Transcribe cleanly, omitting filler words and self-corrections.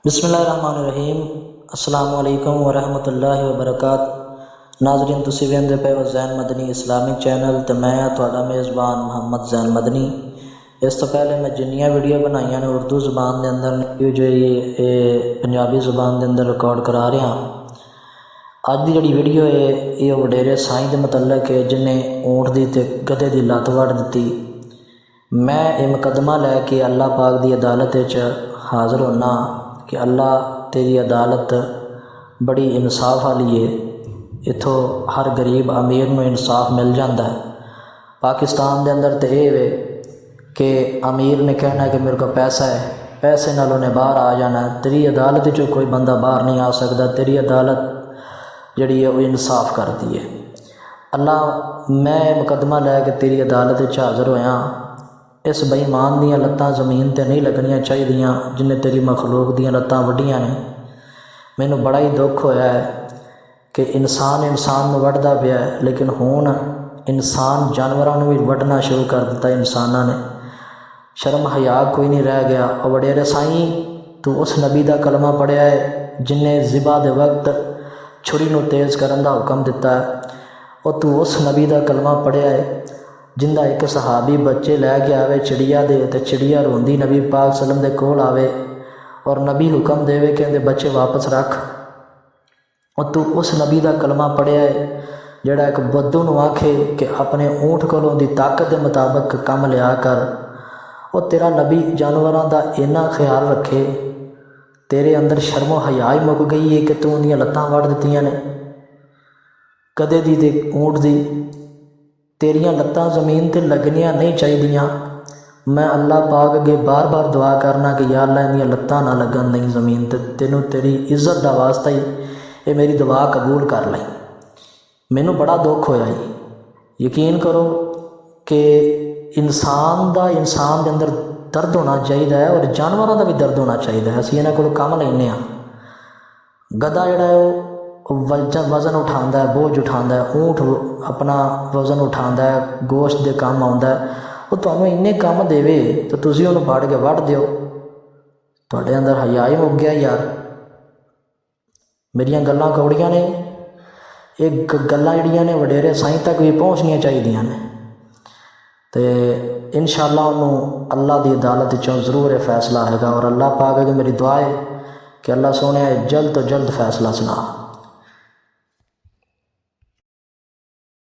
बिस्मिल्लाहिर्रहमानिर्रहीम। अस्सलाम वालेकुम वरहमतुल्लाहि वबरकातुहू। नाज़रीन तुसीं वेंदे पे हो ज़ैन मदनी इस्लामिक चैनल ते मैं तुहाडा मेज़बान मोहम्मद ज़ैन मदनी। इस तो पहले मैं जिन्नियां वीडियो बनाईयां ने उर्दू ज़बान के अंदर जो ये पंजाबी ज़बान के अंदर रिकॉर्ड करा रहा। अज की जिहड़ी वीडियो है ये वडेरे साईं के मतलब है जिन्हें ऊँट की ते गधे की लत्त वड़ दी। मैं ये मुकदमा लैके अल्लाह पाक की अदालत हाज़र होना कि अल्लाह तेरी अदालत बड़ी इंसाफ वाली है। इत्थों हर गरीब अमीर में इंसाफ मिल जाता है। पाकिस्तान के अंदर तो ये है कि अमीर ने कहना कि मेरे को पैसा है, पैसे नाल उन्हें बाहर आ जाना। तेरी अदालत चो कोई बंदा बाहर नहीं आ सकता। तेरी अदालत जिहड़ी है वो इंसाफ करती है। अल्लाह मैं मुकदमा लैके तेरी अदालत हाज़र होया। इस बेईमान दियां लत्तां ज़मीन ते नहीं लगनियां चाहिए जिन्हें तेरी मखलूक दियां लत्तां वड्डियां ने। मैनू बड़ा ही दुख होया है कि इंसान में वड्डदा पिया है, लेकिन हुण इंसान जानवरों भी वड्डना शुरू कर दिता। इंसानों ने शर्म हया कोई नहीं रह गया। और वडेरे साईं तू उस नबी का कलमा पढ़िया है जिन्हें ज़िबा दे वक्त छुरी नूं तेज़ करन दा हुक्म दिता है। और तू उस नबी का कलमा पढ़िया है जिंदा एक सहाबी बच्चे लैके आवे चिड़िया दे ते चिड़िया रोंदी नबी पाक सलम दे कोल आवे और नबी हुक्म देवे कि बच्चे वापस रख। और तू उस नबी का कलमा पढ़िया है जिहड़ा एक बद्दू नूं आखे कि अपने ऊँट कोलों दी ताकत के मुताबिक कम लिया कर। और तेरा नबी जानवरों का इन्ना ख्याल रखे, तेरे अंदर शर्मो हया ही मुक गई है कि तू उन्दियां लत्तां वड़ दित्तियां ने गधे दी ते ऊँट दी। तेरियां लत्तां ज़मीन ते लगनियां नहीं चाहिए। मैं अल्लाह पाक अगे बार बार दुआ करना कि या अल्लाह इन्दियां लत्तां ना लगन नहीं ज़मीन ते। तेनों तेरी इज्जत का वास्ता ही ये मेरी दुआ कबूल कर लई। मैनू बड़ा दुख होया ही। यकीन करो कि इंसान के अंदर दर्द होना चाहिए और जानवरों का भी दर्द होना चाहिए। असीं इन्हां कोलों काम लैंदे हां। गधा जिहड़ा है वज़न उठाता है, बोझ उठाता है। ऊँट अपना वज़न उठाता है, गोश्त के काम आता है। वो तुहानूं इन्ने काम देवे तो तुसीं उहनूं फड़ के वढ़ दिओ। तुहाडे अंदर हया ही मुक गया यार। मेरियां गल्लां कौड़ियां ने, ये गल्लां जिहड़ियां ने वडेरे साईं तक भी पहुँचनियां चाहिदियां ने। तो इंशाअल्लाह उन्होंने अल्लाह की अदालत चों जरूर फैसला आएगा। और अल्लाह पाक अगे मेरी दुआ है कि अल्लाह सोने जल्द तो जल्द फैसला सुना।